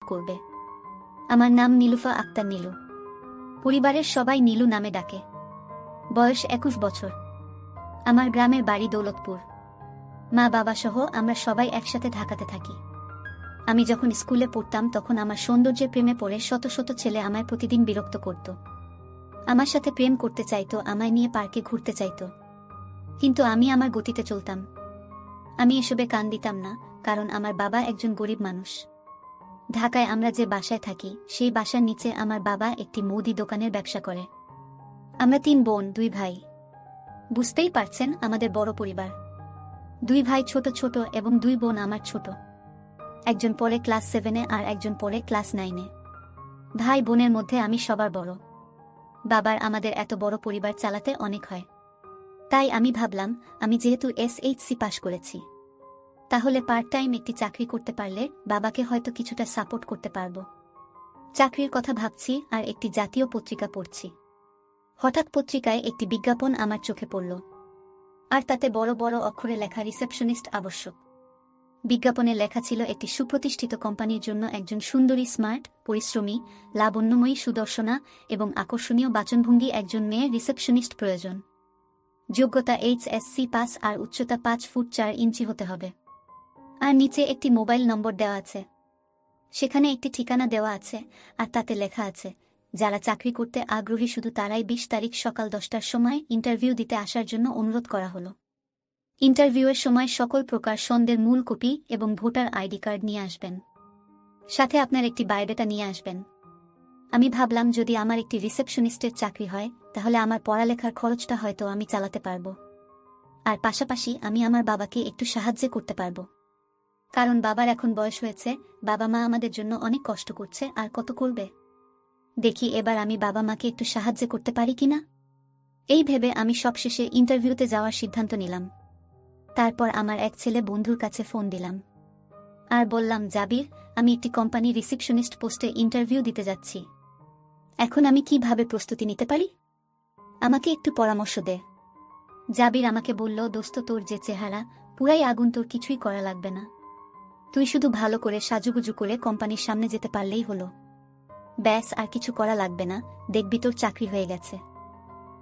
করবে। আমার নাম নীলুফা আক্তার নীলু। পরিবারের সবাই নীলু নামে ডাকে। বয়স 21 বছর। আমার গ্রামের বাড়ি দৌলতপুর। মা বাবা সহ আমরা সবাই একসাথে ঢাকাতে থাকি। আমি যখন স্কুলে পড়তাম তখন আমার সৌন্দর্যের প্রেমে পড়ে শত শত ছেলে আমায় প্রতিদিন বিরক্ত করত। আমার সাথে প্রেম করতে চাইতো, আমায় নিয়ে পার্কে ঘুরতে চাইতো, কিন্তু আমি আমার গতিতে চলতাম। আমি এসবে কান দিতাম না, কারণ আমার বাবা একজন গরিব মানুষ। ঢাকায় আমরা যে বাসায় থাকি সেই বাসার নিচে আমার বাবা একটি মুদি দোকানের ব্যবসা করে। আমরা 3 বোন 2 ভাই। বুঝতেই পারছেন, আমাদের বড় পরিবার। 2 ভাই ছোট ছোট এবং 2 বোন আমার ছোট। একজন পড়ে ক্লাস 7-এ আর একজন পড়ে ক্লাস 9-এ। ভাই বোনের মধ্যে আমি সবার বড়। বাবার আমাদের এত বড় পরিবার চালাতে অনেক হয়। তাই আমি ভাবলাম, আমি যেহেতু SHC পাশ করেছি, তাহলে পার্ট টাইম একটি চাকরি করতে পারলে বাবাকে হয়তো কিছুটা সাপোর্ট করতে পারব। চাকরির কথা ভাবছি আর একটি জাতীয় পত্রিকা পড়ছি। হঠাৎ পত্রিকায় একটি বিজ্ঞাপন আমার চোখে পড়ল, আর তাতে বড় বড় অক্ষরে লেখা রিসেপশনিস্ট আবশ্যক। বিজ্ঞাপনে লেখা ছিল একটি সুপ্রতিষ্ঠিত কোম্পানির জন্য একজন সুন্দরী, স্মার্ট, পরিশ্রমী, লাবণ্যময়ী, সুদর্শনা এবং আকর্ষণীয় বাচনভঙ্গি একজন মেয়ে রিসেপশনিস্ট প্রয়োজন। যোগ্যতা HSC পাস আর উচ্চতা 5 ফুট 4 ইঞ্চি হতে হবে। আর নিচে একটি মোবাইল নম্বর দেওয়া আছে। সেখানে একটি ঠিকানা দেওয়া আছে, আর তাতে লেখা আছে, যারা চাকরি করতে আগ্রহী শুধু তারাই 20 তারিখ সকাল 10টার সময় ইন্টারভিউ দিতে আসার জন্য অনুরোধ করা হলো। ইন্টারভিউয়ের সময় সকল প্রকার সনদের মূল কপি এবং ভোটার আইডি কার্ড নিয়ে আসবেন। সাথে আপনার একটি বায়োডাটা নিয়ে আসবেন। আমি ভাবলাম, যদি আমার একটি রিসেপশনিস্টের চাকরি হয় তাহলে আমার পড়ালেখার খরচটা হয়তো আমি চালাতে পারব, আর পাশাপাশি আমি আমার বাবাকে একটু সাহায্য করতে পারব। কারণ বাবার এখন বয়স হয়েছে, বাবা মা আমাদের জন্য অনেক কষ্ট করছে, আর কত করবে। দেখি এবার আমি বাবা মাকে একটু সাহায্য করতে পারি কিনা। এই ভেবে আমি সবশেষে ইন্টারভিউতে যাওয়ার সিদ্ধান্ত নিলাম। তারপর আমার এক ছেলে বন্ধুর কাছে ফোন দিলাম আর বললাম, জাবির, আমি একটি কোম্পানি রিসেপশনিস্ট পোস্টে ইন্টারভিউ দিতে যাচ্ছি। এখন আমি কিভাবে প্রস্তুতি নিতে পারি? আমাকে একটু পরামর্শ দে। জাবির আমাকে বলল, দোস্ত, তোর যে চেহারা, পুরাই আগুন, তোর কিছুই করা লাগবে না। তুই শুধু ভালো করে সাজুগুজু করে কোম্পানির সামনে যেতে পারলেই হলো। ব্যাস, আর কিছু করা লাগবে না, দেখবি তোর চাকরি হয়ে গেছে।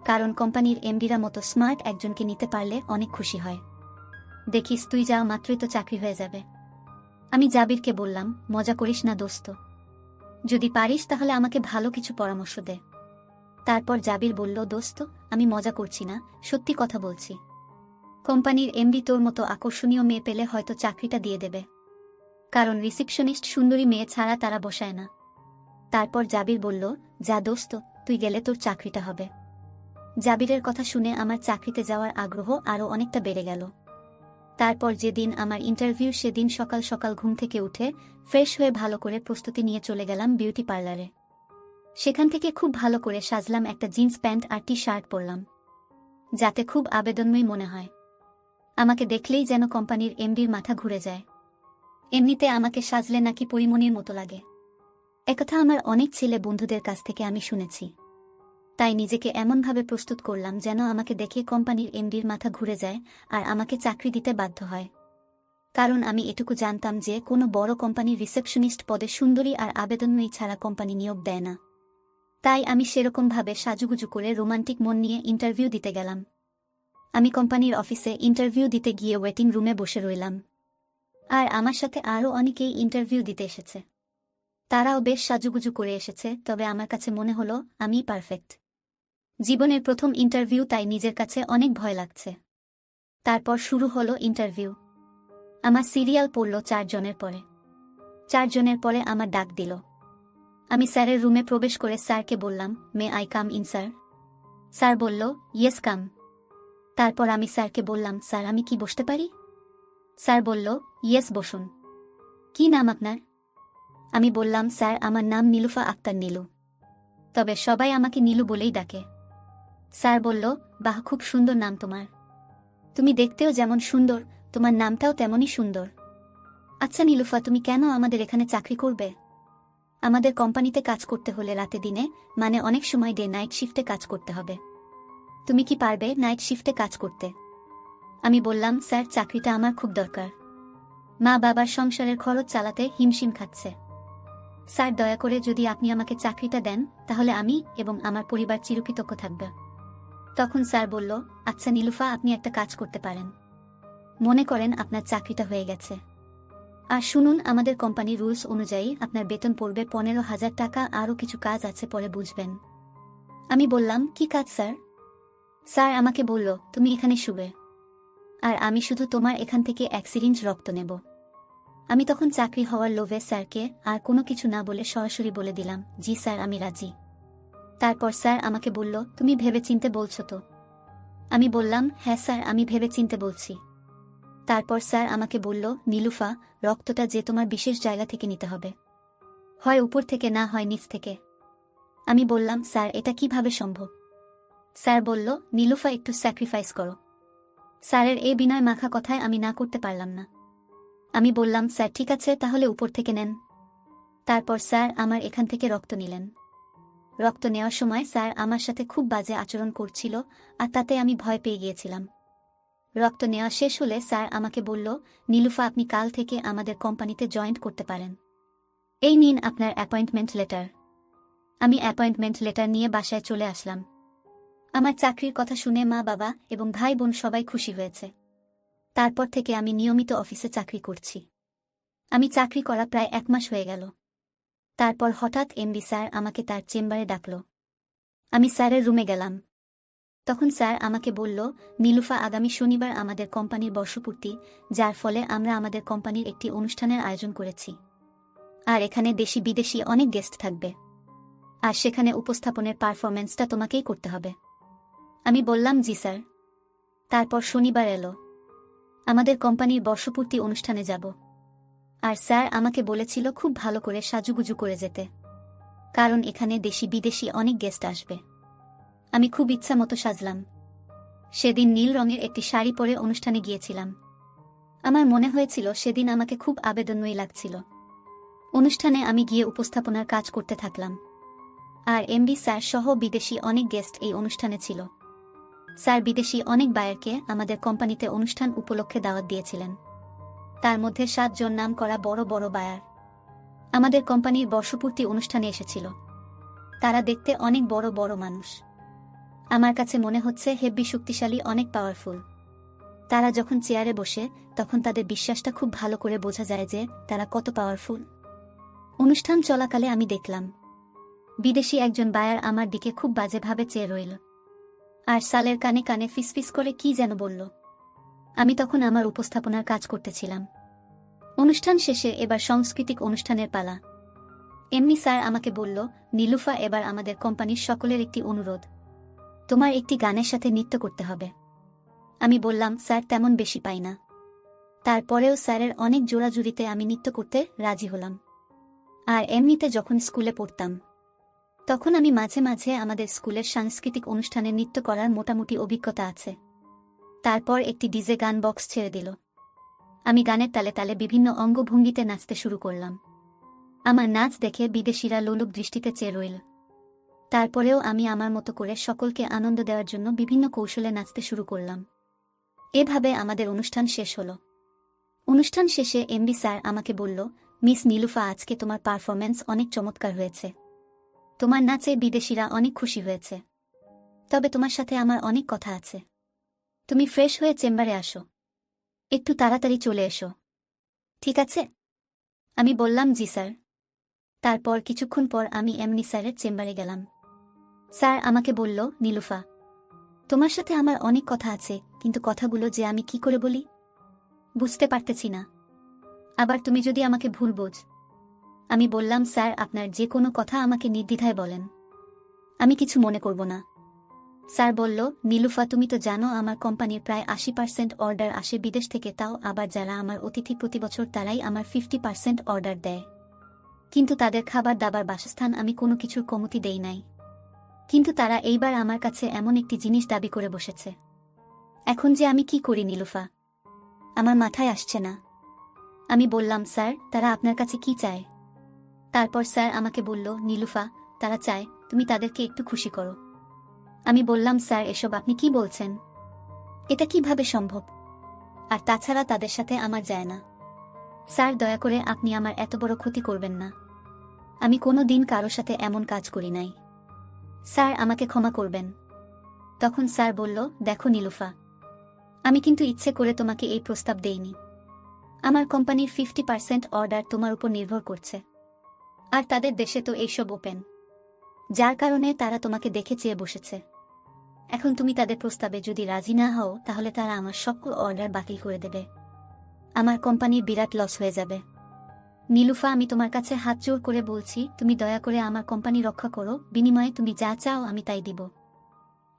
কারণ কোম্পানির এমডিরা মতো স্মার্ট একজনকে নিতে পারলে অনেক খুশি হয়। দেখিস, তুই যাও মাত্রই তো চাকরি হয়ে যাবে। আমি জাবিরকে বললাম, মজা করিস না দোস্ত, যদি পারিস তাহলে আমাকে ভালো কিছু পরামর্শ দে। তারপর জাবির বলল, দোস্ত, আমি মজা করছি না, সত্যি কথা বলছি। কোম্পানির এমডি তোর মতো আকর্ষণীয় মেয়ে পেলে হয়তো চাকরিটা দিয়ে দেবে, কারণ রিসেপশনিস্ট সুন্দরী মেয়ে ছাড়া তারা বসায় না। তারপর জাবির বলল, যা দোস্ত, তুই গেলে তোর চাকরিটা হবে। জাবিরের কথা শুনে আমার চাকরিতে যাওয়ার আগ্রহ আরও অনেকটা বেড়ে গেল। তারপর যেদিন আমার ইন্টারভিউ, সেদিন সকাল সকাল ঘুম থেকে উঠে ফ্রেশ হয়ে ভালো করে প্রস্তুতি নিয়ে চলে গেলাম বিউটি পার্লারে। সেখান থেকে খুব ভালো করে সাজলাম, একটা জিন্স প্যান্ট আর টি-শার্ট পরলাম, যাতে খুব আবেদনময়ী মনে হয়। আমাকে দেখলেই যেন কোম্পানির এমডির মাথা ঘুরে যায়। এমনিতে আমাকে সাজলে নাকি পরিমণির মতো লাগে, একথা আমার অনেক ছেলে বন্ধুদের কাছ থেকে আমি শুনেছি। তাই নিজেকে এমনভাবে প্রস্তুত করলাম যেন আমাকে দেখে কোম্পানির এমডির মাথা ঘুরে যায় আর আমাকে চাকরি দিতে বাধ্য হয়। কারণ আমি এটুকু জানতাম যে কোনো বড় কোম্পানির রিসেপশনিস্ট পদে সুন্দরী আর আবেদনময়ী ছাড়া কোম্পানি নিয়োগ দেয় না। তাই আমি সেরকমভাবে সাজুগুজু করে রোমান্টিক মন নিয়ে ইন্টারভিউ দিতে গেলাম। আমি কোম্পানির অফিসে ইন্টারভিউ দিতে গিয়ে ওয়েটিং রুমে বসে রইলাম। আর আমার সাথে আরও অনেকেই ইন্টারভিউ দিতে এসেছে। তারাও বেশ সাজুগুজু করে এসেছে, তবে আমার কাছে মনে হলো আমিই পারফেক্ট। জীবনের প্রথম ইন্টারভিউ, তাই নিজের কাছে অনেক ভয় লাগছে। তারপর শুরু হলো ইন্টারভিউ। আমার সিরিয়াল পড়ল 4 জনের পরে। 4 জনের পরে আমার ডাক দিল। আমি স্যারের রুমে প্রবেশ করে স্যারকে বললাম, may I come in sir? Sir বলল, ইয়েস কাম। তারপর আমি স্যারকে বললাম, স্যার, আমি কি বসতে পারি? স্যার বলল, ইয়েস, বসুন। কি নাম আপনার? আমি বললাম, স্যার, আমার নাম নীলুফা আক্তার নীলু, তবে সবাই আমাকে নীলু বলেই ডাকে। স্যার বলল, বাহ, খুব সুন্দর নাম তোমার। তুমি দেখতেও যেমন সুন্দর, তোমার নামটাও তেমনই সুন্দর। আচ্ছা নীলুফা, তুমি কেন আমাদের এখানে চাকরি করবে? আমাদের কোম্পানিতে কাজ করতে হলে রাতে দিনে, মানে অনেক সময় ডে নাইট শিফটে কাজ করতে হবে। তুমি কি পারবে নাইট শিফটে কাজ করতে? আমি বললাম, স্যার, চাকরিটা আমার খুব দরকার। মা বাবার সংসারের খরচ চালাতে হিমশিম খাচ্ছে। স্যার, দয়া করে যদি আপনি আমাকে চাকরিটা দেন তাহলে আমি এবং আমার পরিবার চিরকৃতজ্ঞ থাকবে। তখন স্যার বলল, আচ্ছা নীলুফা, আপনি একটা কাজ করতে পারেন। মনে করেন আপনার চাকরিটা হয়ে গেছে। আর শুনুন, আমাদের কোম্পানির রুলস অনুযায়ী আপনার বেতন পড়বে 15,000 টাকা। আরও কিছু কাজ আছে, পরে বুঝবেন। আমি বললাম, কি কাজ স্যার? স্যার আমাকে বলল, তুমি এখানে শুবে, আর আমি শুধু তোমার এখান থেকে 1 সিরিঞ্জ রক্ত নেব। আমি তখন চাকরি হওয়ার লোভে স্যারকে আর কোনো কিছু না বলে সরাসরি বলে দিলাম, জি স্যার, আমি রাজি। তারপর স্যার আমাকে বলল, তুমি ভেবেচিন্তে বলছো তো? আমি বললাম, হ্যাঁ স্যার, আমি ভেবেচিন্তে বলছি। তারপর স্যার আমাকে বলল, নীলুফা, রক্তটা যে তোমার বিশেষ জায়গা থেকে নিতে হবে, হয় উপর থেকে, না হয় নিচ থেকে। আমি বললাম, স্যার এটা কিভাবে সম্ভব? স্যার বলল, নীলুফা, একটু স্যাক্রিফাইস করো। স্যারের এই বিনয় মাখা কথায় আমি না করতে পারলাম না। আমি বললাম, স্যার ঠিক আছে, তাহলে উপর থেকে নেন। তারপর স্যার আমার এখান থেকে রক্ত নিলেন। রক্ত নেওয়ার সময় স্যার আমার সাথে খুব বাজে আচরণ করছিল, আর তাতে আমি ভয় পেয়ে গিয়েছিলাম। রক্ত নেওয়া শেষ হলে স্যার আমাকে বলল, নীলুফা, আপনি কাল থেকে আমাদের কোম্পানিতে জয়েন্ট করতে পারেন। এই নিন আপনার অ্যাপয়েন্টমেন্ট লেটার। আমি অ্যাপয়েন্টমেন্ট লেটার নিয়ে বাসায় চলে আসলাম। আমার চাকরির কথা শুনে মা, বাবা এবং ভাই বোন সবাই খুশি হয়েছে। তারপর থেকে আমি নিয়মিত অফিসে চাকরি করছি। আমি চাকরি করা প্রায় 1 মাস হয়ে গেল। তারপর হঠাৎ এমডি স্যার আমাকে তার চেম্বারে ডাকল। আমি স্যারের রুমে গেলাম। তখন স্যার আমাকে বলল, নীলুফা, আগামী শনিবার আমাদের কোম্পানির বর্ষপূর্তি, যার ফলে আমরা আমাদের কোম্পানির একটি অনুষ্ঠানের আয়োজন করেছি। আর এখানে দেশি বিদেশি অনেক গেস্ট থাকবে, আর সেখানে উপস্থাপনের পারফরম্যান্সটা তোমাকেই করতে হবে। আমি বললাম, জি স্যার। তারপর শনিবার এলো। আমাদের কোম্পানির বর্ষপূর্তি অনুষ্ঠানে যাব। আর স্যার আমাকে বলেছিল খুব ভালো করে সাজুগুজু করে যেতে, কারণ এখানে দেশি বিদেশি অনেক গেস্ট আসবে। আমি খুব ইচ্ছা মতো সাজলাম। সেদিন নীল রঙের একটি শাড়ি পরে অনুষ্ঠানে গিয়েছিলাম। আমার মনে হয়েছিল সেদিন আমাকে খুব আবেদনময়ী লাগছিল। অনুষ্ঠানে আমি গিয়ে উপস্থাপনার কাজ করতে থাকলাম। আর এমডি স্যার সহ বিদেশি অনেক গেস্ট এই অনুষ্ঠানে ছিল। স্যার বিদেশি অনেক বায়ারকে আমাদের কোম্পানিতে অনুষ্ঠান উপলক্ষে দাওয়াত দিয়েছিলেন। তার মধ্যে 7 জন নাম করা বড় বড় বায়ার আমাদের কোম্পানির বর্ষপূর্তি অনুষ্ঠানে এসেছিল। তারা দেখতে অনেক বড় বড় মানুষ। আমার কাছে মনে হচ্ছে হেব্বি শক্তিশালী, অনেক পাওয়ারফুল। তারা যখন চেয়ারে বসে, তখন তাদের বিশ্বাসটা খুব ভালো করে বোঝা যায় যে তারা কত পাওয়ারফুল। অনুষ্ঠান চলাকালে আমি দেখলাম বিদেশি একজন বায়ার আমার দিকে খুব বাজেভাবে চেয়ে রইল, আর সালের কানে কানে ফিসফিস করে কি যেন বলল। আমি তখন আমার উপস্থাপনার কাজ করতেছিলাম। অনুষ্ঠান শেষে এবার সাংস্কৃতিক অনুষ্ঠানের পালা। এমনি স্যার আমাকে বলল, নীলুফা, এবার আমাদের কোম্পানির সকলের একটি অনুরোধ, তোমার একটি গানের সাথে নৃত্য করতে হবে। আমি বললাম, স্যার তেমন বেশি পাই না। তারপরেও স্যারের অনেক জোরাজুরিতে আমি নৃত্য করতে রাজি হলাম। আর এমনিতে যখন স্কুলে পড়তাম, তখন আমি মাঝে মাঝে আমাদের স্কুলের সাংস্কৃতিক অনুষ্ঠানে নৃত্য করার মোটামুটি অভিজ্ঞতা আছে। তারপর একটি ডিজে গান বক্স ছেড়ে দিল। আমি গানের তালে তালে বিভিন্ন অঙ্গভঙ্গিতে নাচতে শুরু করলাম। আমার নাচ দেখে বিদেশিরা লোলুপ দৃষ্টিতে চেয়ে রইল। তারপরেও আমি আমার মতো করে সকলকে আনন্দ দেওয়ার জন্য বিভিন্ন কৌশলে নাচতে শুরু করলাম। এভাবে আমাদের অনুষ্ঠান শেষ হল। অনুষ্ঠান শেষে এমডি স্যার আমাকে বলল, মিস নীলুফা, আজকে তোমার পারফরম্যান্স অনেক চমৎকার হয়েছে। তোমার নাচে বিদেশিরা অনেক খুশি হয়েছে। তবে তোমার সাথে আমার অনেক কথা আছে। তুমি ফ্রেশ হয়ে চেম্বারে আসো। একটু তাড়াতাড়ি চলে এসো, ঠিক আছে? আমি বললাম, জি স্যার। তারপর কিছুক্ষণ পর আমি এমনি স্যারের চেম্বারে গেলাম। স্যার আমাকে বলল, নীলুফা, তোমার সাথে আমার অনেক কথা আছে, কিন্তু কথাগুলো যে আমি কি করে বলি বুঝতে পারতেছি না। আবার তুমি যদি আমাকে ভুল বোঝ। আমি বললাম, স্যার, আপনার যে কোনো কথা আমাকে নির্দ্বিধায় বলেন, আমি কিছু মনে করব না। স্যার বলল, নীলুফা, তুমি তো জানো আমার কোম্পানির প্রায় 80% অর্ডার আসে বিদেশ থেকে, তাও আবার যারা আমার অতিথি প্রতি বছর তারাই আমার 50% অর্ডার দেয়। কিন্তু তাদের খাবার দাবার বাসস্থান আমি কোনো কিছুর কমতি দেই নাই। কিন্তু তারা এইবার আমার কাছে এমন একটি জিনিস দাবি করে বসেছে। এখন যে আমি কি করি নীলুফা, আমার মাথায় আসছে না। আমি বললাম, স্যার, তারা আপনার কাছে কি চায়? তারপর স্যার আমাকে বলল, নীলুফা, তারা চায় তুমি তাদেরকে একটু খুশি করো। আমি বললাম, স্যার, এসব আপনি কি বলছেন? এটা কিভাবে সম্ভব? আর তাছাড়া তাদের সাথে আমার যায় না। স্যার, দয়া করে আপনি আমার এত বড় ক্ষতি করবেন না। আমি কোনো দিন কারো সাথে এমন কাজ করি নাই। স্যার আমাকে ক্ষমা করবেন। তখন স্যার বলল, দেখো নীলুফা, আমি কিন্তু ইচ্ছে করে তোমাকে এই প্রস্তাব দেইনি। আমার কোম্পানির 50% অর্ডার তোমার উপর নির্ভর করছে, আর তাদের দেশে তো এইসব ওপেন, যার কারণে তারা তোমাকে দেখে চেয়ে বসেছে। এখন তুমি তাদের প্রস্তাবে যদি রাজি না হও, তাহলে তারা আমার সকল অর্ডার বাতিল করে দেবে। আমার কোম্পানির বিরাট লস হয়ে যাবে। নীলুফা, আমি তোমার কাছে হাত জোর করে বলছি, তুমি দয়া করে আমার কোম্পানি রক্ষা করো, বিনিময়ে তুমি যা চাও আমি তাই দিব।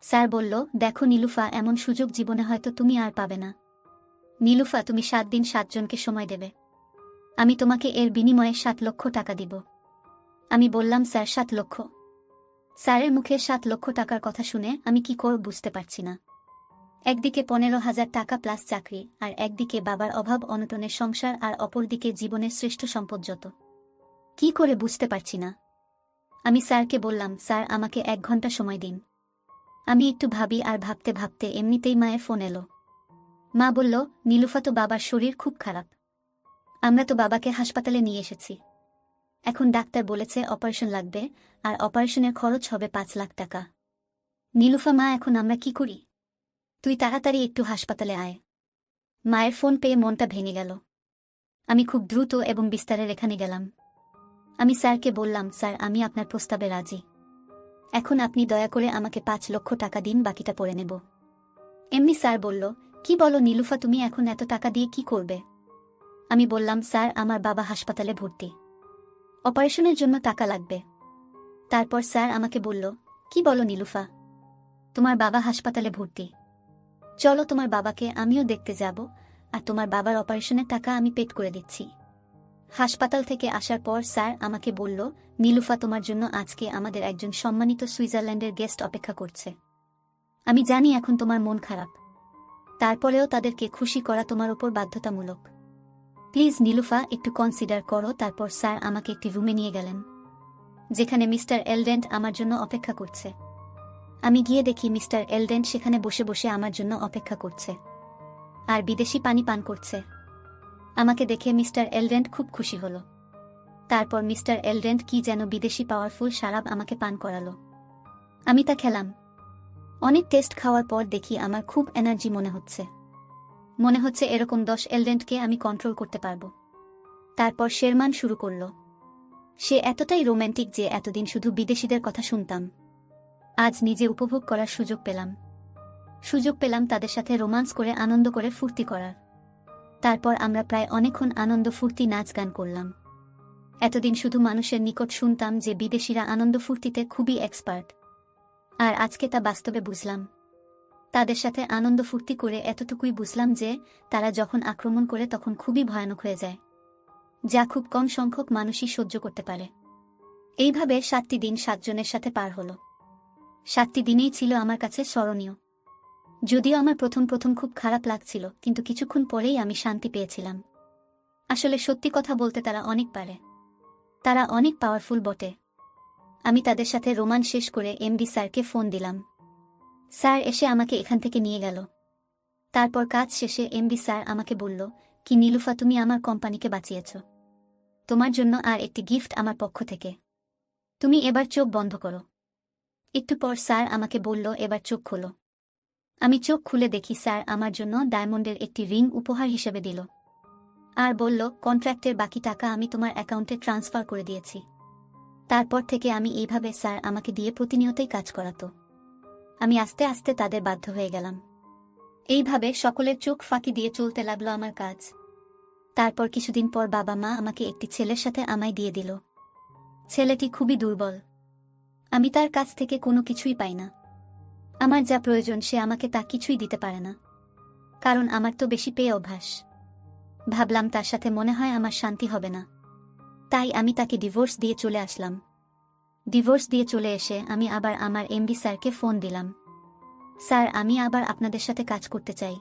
স্যার বলল, দেখো নীলুফা, এমন সুযোগ জীবনে হয়তো তুমি আর পাবে না। নীলুফা, তুমি 7 দিন 7 জনকে সময় দেবে। আমি তোমাকে এর বিনিময়ে 7 লক্ষ টাকা দিব। আমি বললাম, স্যার 7 লক্ষ? স্যারের মুখে 7 লক্ষ টাকার কথা শুনে আমি কি করব বুঝতে পারছি না। একদিকে 15,000 টাকা প্লাস চাকরি, আর একদিকে বাবার অভাব অনটনের সংসার, আর অপরদিকে জীবনের শ্রেষ্ঠ সম্পদ যত। কি করে বুঝতে পারছি না। আমি স্যারকে বললাম, স্যার আমাকে 1 ঘন্টা সময় দিন। আমি একটু ভাবি, আর ভাবতে ভাবতে এমনিতেই মায়ের ফোন এলো। মা বলল, নীলুফা, তো বাবার শরীর খুব খারাপ। আমরা তো বাবাকে হাসপাতালে নিয়ে এসেছি। এখন ডাক্তার বলেছে অপারেশন লাগবে, আর অপারেশনের খরচ হবে 5 লাখ টাকা। নীলুফা মা, এখন আমরা কি করি? তুই তাড়াতাড়ি একটু হাসপাতালে আয়। মায়ের ফোন পেয়ে মনটা ভেঙে গেল। আমি খুব দ্রুত এবং বিস্তারে এখানে গেলাম। আমি স্যারকে বললাম, স্যার আমি আপনার প্রস্তাবে রাজি। এখন আপনি দয়া করে আমাকে 5 লক্ষ টাকা দিন, বাকিটা পরে নেব। এমনি স্যার বলল, কি বলো নীলুফা, তুমি এখন এত টাকা দিয়ে কি করবে? আমি বললাম, স্যার আমার বাবা হাসপাতালে ভর্তি, অপারেশনের জন্য টাকা লাগবে। তারপর স্যার আমাকে বলল, কি বলো নীলুফা, তোমার বাবা হাসপাতালে ভর্তি? চলো তোমার বাবাকে আমিও দেখতে যাব, আর তোমার বাবার অপারেশনের টাকা আমি পেড করে দিচ্ছি। হাসপাতাল থেকে আসার পর স্যার আমাকে বলল, নীলুফা, তোমার জন্য আজকে আমাদের একজন সম্মানিত সুইজারল্যান্ডের গেস্ট অপেক্ষা করছে। আমি জানি এখন তোমার মন খারাপ, তারপরেও তাদেরকে খুশি করা তোমার উপর বাধ্যতামূলক। প্লিজ নীলুফা, একটু কনসিডার করো। তারপর স্যার আমাকে একটি রুমে নিয়ে গেলেন, যেখানে মিস্টার এলডেন্ট আমার জন্য অপেক্ষা করছে। আমি গিয়ে দেখি মিস্টার এলডেন্ট সেখানে বসে বসে আমার জন্য অপেক্ষা করছে, আর বিদেশি পানি পান করছে। আমাকে দেখে মিস্টার এলডেন্ট খুব খুশি হল। তারপর মিস্টার এলডেন্ট কি যেন বিদেশি পাওয়ারফুল শারাব আমাকে পান করালো। আমি তা খেলাম। অনেক টেস্ট খাওয়ার পর দেখি আমার খুব এনার্জি মনে হচ্ছে এরকম 10 এলডেন্টকে আমি কন্ট্রোল করতে পারব। তারপর শেরমান শুরু করল। সে এতটাই রোম্যান্টিক যে এতদিন শুধু বিদেশিদের কথা শুনতাম, আজ নিজে উপভোগ করার সুযোগ পেলাম তাদের সাথে রোমান্স করে, আনন্দ করে, ফুর্তি করার। তারপর আমরা প্রায় অনেকক্ষণ আনন্দ ফুর্তি নাচ গান করলাম। এতদিন শুধু মানুষের নিকট শুনতাম যে বিদেশিরা আনন্দ ফুর্তিতে খুবই এক্সপার্ট, আর আজকে তা বাস্তবে বুঝলাম। তাদের সাথে আনন্দ ফুর্তি করে এতটুকুই বুঝলাম যে তারা যখন আক্রমণ করে তখন খুবই ভয়ানক হয়ে যায়, যা খুব কম সংখ্যক মানুষই সহ্য করতে পারে। এইভাবে 7টি দিন 7 জনের সাথে পার হলো। 7টি দিনেই ছিল আমার কাছে স্মরণীয়। যদিও আমার প্রথম খুব খারাপ লাগছিল, কিন্তু কিছুক্ষণ পরেই আমি শান্তি পেয়েছিলাম। আসলে সত্যি কথা বলতে তারা অনেক পারে, তারা অনেক পাওয়ারফুল বটে। আমি তাদের সাথে রোমান শেষ করে এমডি স্যারকে ফোন দিলাম। স্যার এসে আমাকে এখান থেকে নিয়ে গেল। তারপর কাজ শেষে এমডি স্যার আমাকে বলল, কি নীলুফা, তুমি আমার কোম্পানিকে বাঁচিয়েছ। তোমার জন্য আর একটি গিফট আমার পক্ষ থেকে। তুমি এবার চোখ বন্ধ করো। একটু পর স্যার আমাকে বলল, এবার চোখ খোলো। আমি চোখ খুলে দেখি স্যার আমার জন্য ডায়মন্ডের একটি রিং উপহার হিসেবে দিল, আর বলল, কন্ট্রাক্টের বাকি টাকা আমি তোমার অ্যাকাউন্টে ট্রান্সফার করে দিয়েছি। তারপর থেকে আমি এইভাবে স্যার আমাকে দিয়ে প্রতিনিয়তই কাজ করাতো। আমি আস্তে আস্তে তাদের বাধ্য হয়ে গেলাম। এইভাবে সকলের চোখ ফাঁকি দিয়ে চলতে লাগলো আমার কাজ। তারপর কিছুদিন পর বাবা মা আমাকে একটি ছেলের সাথে আমায় দিয়ে দিল। ছেলেটি খুবই দুর্বল, আমি তার কাছ থেকে কোনো কিছুই পাই না। আমার যা প্রয়োজন সে আমাকে তা কিছুই দিতে পারে না, কারণ আমার তো বেশি পেয়ে অভ্যাস। ভাবলাম তার সাথে মনে হয় আমার শান্তি হবে না, তাই আমি তাকে ডিভোর্স দিয়ে চলে আসলাম। ডিভোর্স দিয়ে চলে এসে আমি আবার আমার এমডি স্যারকে ফোন দিলাম। স্যার, আমি আবার আপনাদের সাথে কাজ করতে চাই।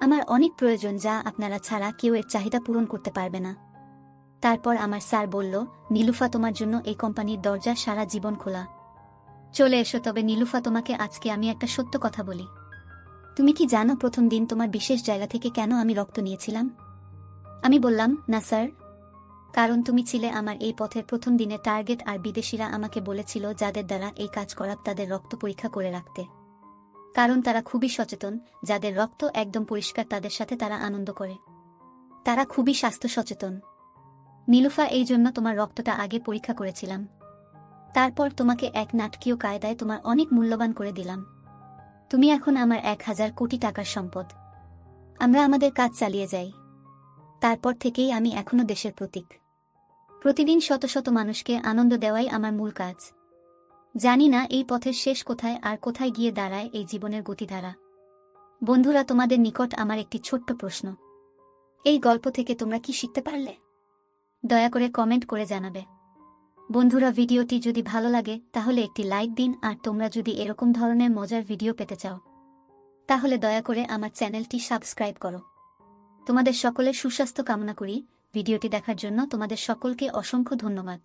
আমার অনেক প্রয়োজন, যা আপনারা ছাড়া কেউ এর চাহিদা পূরণ করতে পারবে না। তারপর আমার স্যার বলল, নীলুফা, তোমার জন্য এই কোম্পানির দরজা সারা জীবন খোলা। চলে এসো। তবে নীলুফা, তোমাকে আজকে আমি একটা সত্য কথা বলি। তুমি কি জানো প্রথম দিন তোমার বিশেষ জায়গা থেকে কেন আমি রক্ত নিয়েছিলাম? আমি বললাম, না স্যার। কারণ তুমি ছিলে আমার এই পথের প্রথম দিনে টার্গেট, আর বিদেশিরা আমাকে বলেছিল যাদের দ্বারা এই কাজ করা তাদের রক্ত পরীক্ষা করে রাখতে। কারণ তারা খুবই সচেতন, যাদের রক্ত একদম পরিষ্কার তাদের সাথে তারা আনন্দ করে। তারা খুবই স্বাস্থ্য সচেতন। নীলুফা, এই জন্য তোমার রক্তটা আগে পরীক্ষা করেছিলাম। তারপর তোমাকে এক নাটকীয় কায়দায় তোমার অনেক মূল্যবান করে দিলাম। তুমি এখন আমার 1000 কোটি টাকার সম্পদ। আমরা আমাদের কাজ চালিয়ে যাই। তারপর থেকেই আমি এখনো দেশের প্রতীক। প্রতিদিন শত শত মানুষকে আনন্দ দেওয়াই আমার মূল কাজ। জানি না এই পথের শেষ কোথায় আর কোথায় গিয়ে দাঁড়ায় এই জীবনের গতিধারা। বন্ধুরা, তোমাদের নিকট আমার একটি ছোট্ট প্রশ্ন। এই গল্প থেকে তোমরা কি শিখতে পারলে? দয়া করে কমেন্ট করে জানাবে। বন্ধুরা, ভিডিওটি যদি ভালো লাগে তাহলে একটি লাইক দিন, আর তোমরা যদি এরকম ধরনের মজার ভিডিও পেতে চাও তাহলে দয়া করে আমার চ্যানেলটি সাবস্ক্রাইব করো। তোমাদের সকলের সুস্বাস্থ্য কামনা করি। ভিডিওটি দেখার জন্য তোমাদের সকলকে অসংখ্য ধন্যবাদ।